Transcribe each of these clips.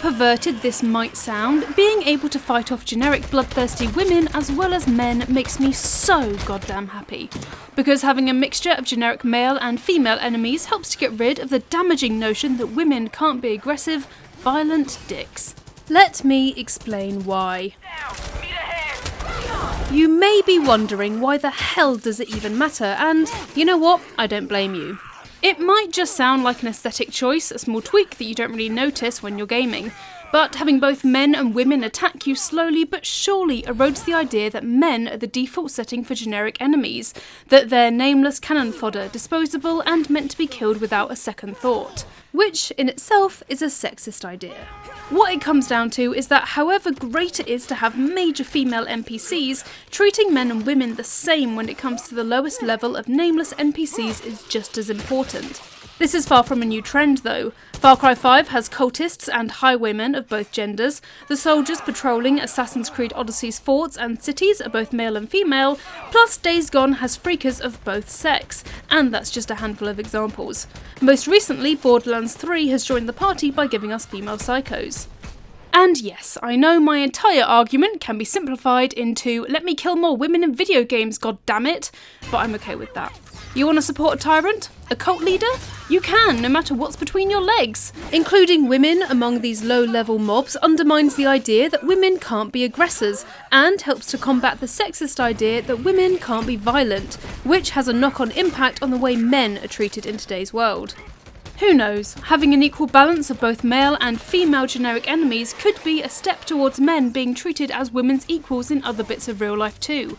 perverted this might sound, being able to fight off generic bloodthirsty women as well as men makes me so goddamn happy. Because having a mixture of generic male and female enemies helps to get rid of the damaging notion that women can't be aggressive, violent dicks. Let me explain why. You may be wondering why the hell does it even matter, and you know what, I don't blame you. It might just sound like an aesthetic choice, a small tweak that you don't really notice when you're gaming, but having both men and women attack you slowly but surely erodes the idea that men are the default setting for generic enemies, that they're nameless cannon fodder, disposable and meant to be killed without a second thought, which in itself is a sexist idea. What it comes down to is that however great it is to have major female NPCs, treating men and women the same when it comes to the lowest level of nameless NPCs is just as important. This is far from a new trend though. Far Cry 5 has cultists and highwaymen of both genders, the soldiers patrolling Assassin's Creed Odyssey's forts and cities are both male and female, plus Days Gone has freakers of both sex, and that's just a handful of examples. Most recently, Borderlands 3 has joined the party by giving us female psychos. And yes, I know my entire argument can be simplified into let me kill more women in video games, goddammit, but I'm okay with that. You want to support a tyrant? A cult leader? You can, no matter what's between your legs. Including women among these low-level mobs undermines the idea that women can't be aggressors, and helps to combat the sexist idea that women can't be violent, which has a knock-on impact on the way men are treated in today's world. Who knows, having an equal balance of both male and female generic enemies could be a step towards men being treated as women's equals in other bits of real life too.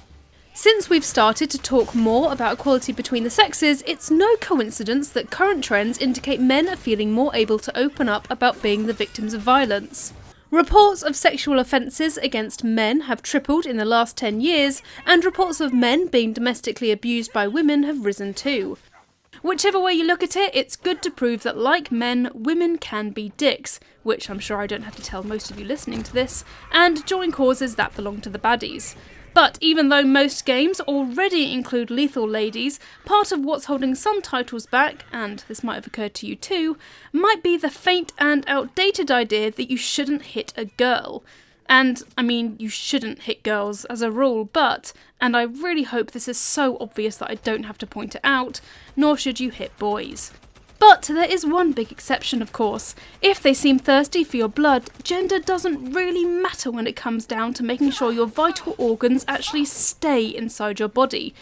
Since we've started to talk more about equality between the sexes, it's no coincidence that current trends indicate men are feeling more able to open up about being the victims of violence. Reports of sexual offences against men have tripled in the last 10 years, and reports of men being domestically abused by women have risen too. Whichever way you look at it, it's good to prove that like men, women can be dicks, which I'm sure I don't have to tell most of you listening to this, and join causes that belong to the baddies. But even though most games already include lethal ladies, part of what's holding some titles back, and this might have occurred to you too, might be the faint and outdated idea that you shouldn't hit a girl. And, I mean, you shouldn't hit girls as a rule, but, and I really hope this is so obvious that I don't have to point it out, nor should you hit boys. But there is one big exception, of course. If they seem thirsty for your blood, gender doesn't really matter when it comes down to making sure your vital organs actually stay inside your body.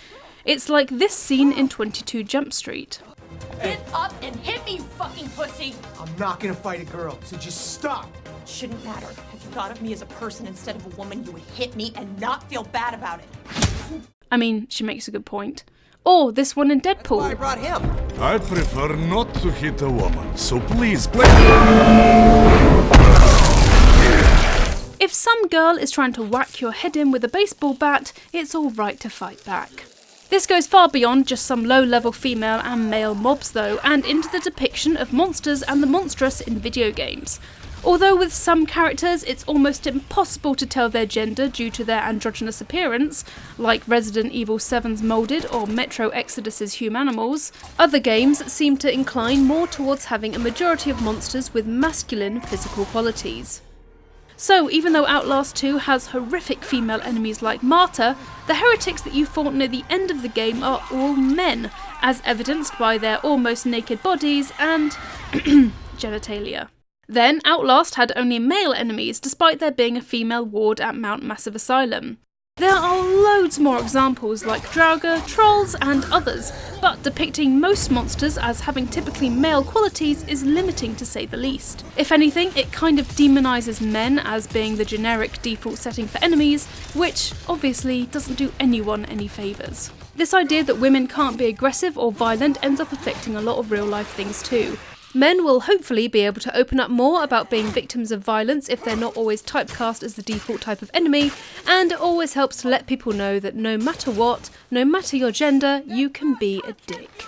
It's like this scene in 22 Jump Street. Get up and hit me, fucking pussy! I'm not gonna fight a girl, so just stop! Shouldn't matter. If you thought of me as a person instead of a woman, you would hit me and not feel bad about it. I mean, she makes a good point. Or this one in Deadpool. I brought him. I prefer not to hit a woman, so please play. If some girl is trying to whack your head in with a baseball bat, it's alright to fight back. This goes far beyond just some low-level female and male mobs though, and into the depiction of monsters and the monstrous in video games. Although with some characters it's almost impossible to tell their gender due to their androgynous appearance, like Resident Evil 7's Moulded or Metro Exodus's Humanimals, other games seem to incline more towards having a majority of monsters with masculine physical qualities. So even though Outlast 2 has horrific female enemies like Marta, the heretics that you fought near the end of the game are all men, as evidenced by their almost naked bodies and genitalia. Then, Outlast had only male enemies, despite there being a female ward at Mount Massive Asylum. There are loads more examples like Draugr, Trolls and others, but depicting most monsters as having typically male qualities is limiting to say the least. If anything, it kind of demonises men as being the generic default setting for enemies, which obviously doesn't do anyone any favours. This idea that women can't be aggressive or violent ends up affecting a lot of real life things too. Men will hopefully be able to open up more about being victims of violence if they're not always typecast as the default type of enemy, and it always helps to let people know that no matter what, no matter your gender, you can be a dick.